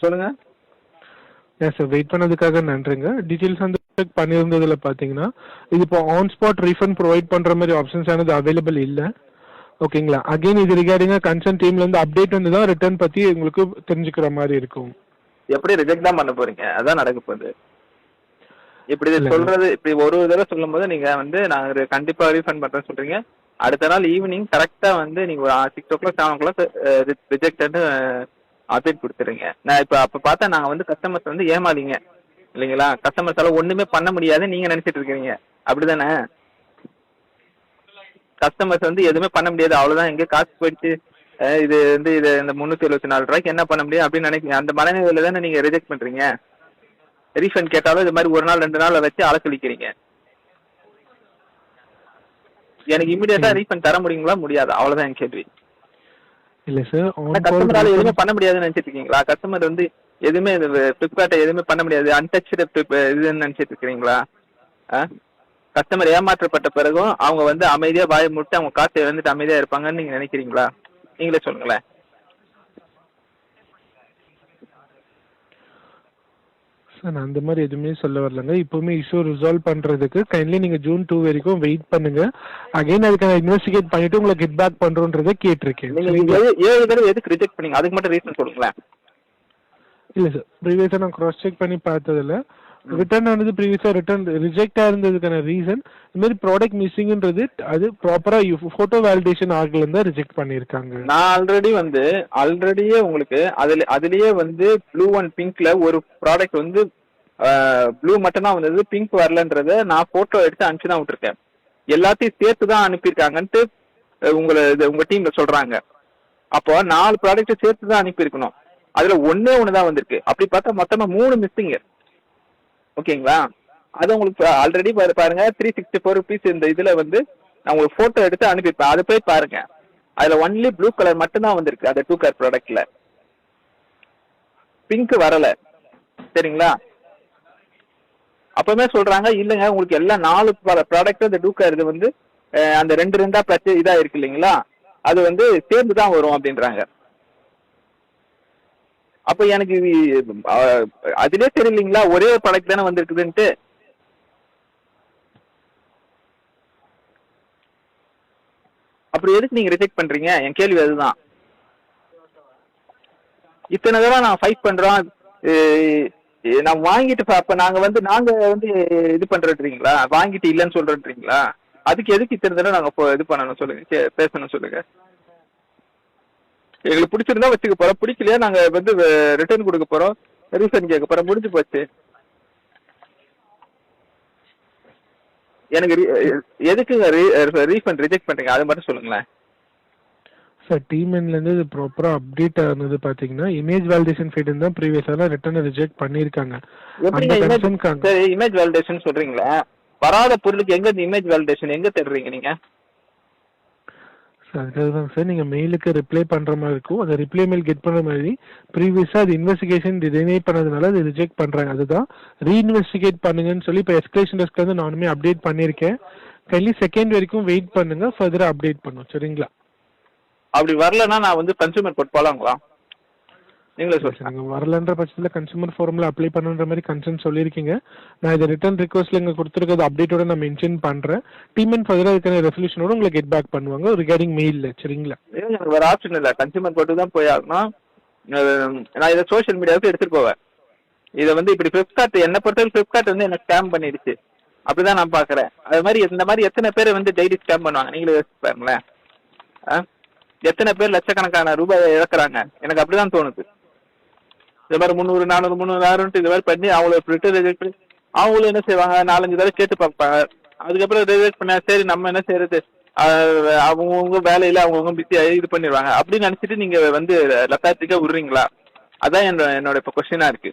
சொல்லுங்க. Sir wait பண்ணதுக்காக நன்றிங்க. டீட்டெயில்ஸ் வந்து செக் பண்ணியிருந்ததுல பார்த்தீங்கன்னா இது இப்போ ஆன் ஸ்பாட் ரீஃபண்ட் ப்ரொவைட் பண்ணுற மாதிரி ஆப்ஷன்ஸ் ஆனது அவைலபிள் இல்லை. ஓகேங்களா. அகைன் இது ரிகார்டிங்காக கன்சர்ன் டீம்லேருந்து அப்டேட் வந்து தான் ரிட்டர்ன் பற்றி உங்களுக்கு தெரிஞ்சுக்கிற மாதிரி இருக்கும். எப்படி ரிஜெக்ட் தான் பண்ண போறீங்க? அதான் நடக்க போகுது. இப்படி சொல்றது, இப்படி ஒரு தடவை சொல்லும் போது நீங்க வந்து நாங்க கண்டிப்பா ரீஃபண்ட் பண்றேன்னு சொல்றீங்க. அடுத்த நாள் ஈவினிங் கரெக்டா வந்து நீங்க ஒரு 6 o'clock 7 o'clock ரிஜெக்ட்னு அப்டேட் கொடுத்துறீங்க. நான் இப்ப அப்ப பார்த்தா நாங்க வந்து கஸ்டமர்ஸ் வந்து ஏமாளிங்க இல்லைங்களா? கஸ்டமர்ஸால ஒண்ணுமே பண்ண முடியாது நீங்க நினைச்சிட்டு இருக்கீங்க, அப்படிதானே? கஸ்டமர்ஸ் வந்து எதுவுமே பண்ண முடியாது, அவ்வளவுதான், எங்க காசு போயிடுச்சு, இது வந்து இது இந்த 374 ரூபாய்க்கு என்ன பண்ண முடியும் அப்படின்னு நினைக்கிறீங்க. அந்த மனநிலையில தானே நீங்க ரிஜெக்ட் பண்றீங்க. ரீஃபண்ட் கேட்டாலும் இது மாதிரி ஒரு நாள் 2 நாள் வச்சு அலக்கழிக்கிறீங்க. எனக்கு இமிடியேட்டா ரீஃபண்ட் தர முடியுங்களா? முடியாது, அவ்வளவுதான் என் கேள்வி. இல்ல சார், கஸ்டமரால எதுவுமே பண்ண முடியாதுன்னு நினைச்சிட்டு இருக்கீங்களா? கஸ்டமர் வந்து எதுவுமே பிளிப்கார்ட்டை எதுவுமே பண்ண முடியாது, அன்டச்சட் இதுன்னு நினைச்சிட்டு இருக்கீங்களா? கஸ்டமர் ஏமாற்றப்பட்ட பிறகும் அவங்க வந்து அமைதியா வாயை முட்டு அவங்க காசை இழந்துட்டு அமைதியா இருப்பாங்கன்னு நீங்க நினைக்கிறீங்களா? நீங்களே சொல்லுங்களேன். சார் நான் அந்த மாதிரி எதுவுமே சொல்ல வரலங்க. இப்போவுமே இஷ்யூ ரிசால்வ் பண்ணுறதுக்கு கைண்ட்லி நீங்கள் June 2 வரைக்கும் வெயிட் பண்ணுங்க. அகைன் அதுக்கு நான் இன்வெஸ்டிகேட் பண்ணிட்டு உங்களுக்கு கெட் பேக் பண்ணுறோன்றதை கேட்டிருக்கேன். நீங்கள் 7 தடவை எதுக்கு ரிஜெக்ட் பண்ணீங்க? அதுக்கு மட்டும் ரீசன் சொல்லுங்களேன். இல்லை சார், ப்ரீவியஸாக நான் க்ராஸ் செக் பண்ணி பார்த்ததில்ல. ரிட்டர்ன் ஆனது ப்ரீவியஸாக ரிட்டர்ன் ரிஜெக்ட் ஆயிருந்ததுக்கான ரீசன் இந்த மாதிரி ப்ராடக்ட் மிஸ்ஸிங்ன்றது அது ப்ராப்பராக ஃபோட்டோ வேலிடேஷன் ஆகலன்னு தான் ரிஜெக்ட் பண்ணியிருக்காங்க. நான் ஆல்ரெடியே உங்களுக்கு அதுலேயே வந்து ப்ளூ அண்ட் பிங்க்ல ஒரு ப்ராடக்ட் வந்து ப்ளூ மட்டும் தான் வந்தது, பிங்க் வரலன்றத நான் ஃபோட்டோ எடுத்து அனுப்பிச்சு தான் விட்டுருக்கேன். எல்லாத்தையும் சேர்த்து தான் அனுப்பியிருக்காங்கன்ட்டு உங்க டீம்ல சொல்றாங்க. அப்போ 4 ப்ராடக்ட் சேர்த்து தான் அனுப்பியிருக்கணும். அதுல ஒன்னே தான் வந்திருக்கு. அப்படி பார்த்தா மொத்தமா 3 மிஸ்ஸிங். ஓகேங்களா. அது உங்களுக்கு ஆல்ரெடி பாருங்க 364 ருபீஸ் இந்த இதுல வந்து நான் உங்களுக்கு போட்டோ எடுத்து அனுப்பியிருப்பேன், அதை போய் பாருங்க. அதுல ஒன்லி ப்ளூ கலர் மட்டும் தான் வந்திருக்கு அந்த 2 கார் ப்ராடக்ட்ல, பிங்க் வரல. சரிங்களா. அப்பவுமே சொல்றாங்க இல்லைங்க உங்களுக்கு எல்லாம் 4 ப்ராடக்ட் அந்த 2 கார் இது வந்து அந்த 2 பிரச்சனை இதா இருக்கு இல்லைங்களா, அது வந்து சேர்ந்து தான் வரும் அப்படின்றாங்க. அப்ப எனக்கு அதுலயே தெரியலீங்களா ஒரே ப்ராடக்ட் தானே வந்திருக்குதுன்ட்டு. அப்படி எதுக்கு நீங்க ரிஜெக்ட் பண்றீங்க? என் கேள்வி அதுதான். இத்தனை தடவை நான் ஃபைட் பண்றோம், நான் வாங்கிட்டு அப்ப நாங்க வந்து இது பண்றீங்களா, வாங்கிட்டு இல்லைன்னு சொல்றீங்களா? அதுக்கு எதுக்கு இத்தனை தடவை நாங்க இது பண்ணணும் சொல்லுங்க, பேசணும் சொல்லுங்க. எங்களுக்கு பிடிச்சிருந்தா வச்சுக்க போறோம், பிடிக்கலையா நாங்க வந்து ரிட்டர்ன் கொடுக்க போறோம், ரீஃபண்ட் கேட்க போறோம், முடிஞ்சு போச்சு. எனக்கு எதுக்கு ரீஃபண்ட் ரிஜெக்ட் பண்றீங்க அது மட்டும் சொல்லுங்களேன். சார் டீம்லேருந்து இது ப்ராப்பராக அப்டேட் ஆனது பார்த்தீங்கன்னா இமேஜ் வேலிடேஷன் ஃபீல்டு தான் ப்ரீவியஸாக ரிட்டர்ன் ரிஜெக்ட் பண்ணியிருக்காங்க. சரி, இமேஜ் வேலிடேஷன் சொல்றீங்களா? வராத பொருளுக்கு எங்க இமேஜ் வேலிடேஷன் எங்க தேடுறீங்க நீங்க? சார் அதுதான் சார், நீங்கள் மெயிலுக்கு ரிப்ளை பண்ணுற மாதிரி இருக்கும். அந்த ரிப்ளை மெயில் கெட் பண்ணுற மாதிரி ப்ரீவியஸாக அது இன்வெஸ்டிகேஷன் டினை பண்ணதுனால அது ரிஜெக்ட் பண்ணுறாங்க. அதுதான் ரீஇன்வெஸ்டிகேட் பண்ணுங்கன்னு சொல்லி இப்போ எஸ்கலேஷன் டெஸ்க் வந்து நானுமே அப்டேட் பண்ணியிருக்கேன். கைண்ட்லி செகண்ட் வரைக்கும் வெயிட் பண்ணுங்க, ஃபர்தராக அப்டேட் பண்ணும். சரிங்களா. அப்படி வரலன்னா நான் வந்து கன்சூமர் கோர்ட் போலாங்களா? நீங்களே சொல்லுங்க. நீங்கள் வரலன்ற பட்சத்தில் கன்சூமர் ஃபோரமில் அப்ளை பண்ணுற மாதிரி கன்சர்ன் சொல்லியிருக்கீங்க. நான் இதை ரிட்டர்ன் ரிக்வஸ்ட்டில் இங்கே கொடுத்துருக்கிறது அப்டேட்டோட நான் மென்ஷன் பண்ணுறேன். டீம் அண்ட் ஃபர்தராக இதுக்கான ரெசல்யூஷனோட உங்களுக்கு கெட் பேக் பண்ணுவாங்க ரிகார்டிங் மெயிலில். சரிங்களா. எனக்கு வேறு ஆப்ஷன் இல்லை, கன்சூமர் கோர்ட்டு தான் போய் ஆகணும். நான் இதை சோஷியல் மீடியாவுக்கு எடுத்துகிட்டு போவேன். இதை வந்து இப்படி ஃப்ளிப்கார்ட் என்னை பொறுத்தவரை ஃப்ளிப்கார்ட் வந்து எனக்கு ஸ்கேம் பண்ணிடுச்சு, அப்படிதான் நான் பார்க்குறேன். அது மாதிரி இந்த மாதிரி எத்தனை பேர் வந்து டெய்லி ஸ்கேம் பண்ணுவாங்க நீங்களே யோசிச்சு பாருங்களேன். எத்தனை பேர் லட்சக்கணக்கான ரூபாயை இழக்கிறாங்க, எனக்கு அப்படிதான் தோணுது. இந்த மாதிரி 300 400 300 இது மாதிரி பண்ணி அவங்கள ரிட்டர்ன் ரிஜெக்ட் பண்ணி அவங்களும் என்ன செய்வாங்க, 4-5 தடவை கேட்டு பார்ப்பாங்க. அதுக்கப்புறம் ரிஜெக்ட் பண்ண சரி நம்ம என்ன செய்யறது, அவங்கவுங்க வேலையில அவங்கவுங்க பிஸி இது பண்ணிடுவாங்க அப்படின்னு நினைச்சிட்டு நீங்க வந்து லத்தாத்திக்கா விடுறீங்களா? அதான் என்னோட இப்போ கொஸ்டினா இருக்கு.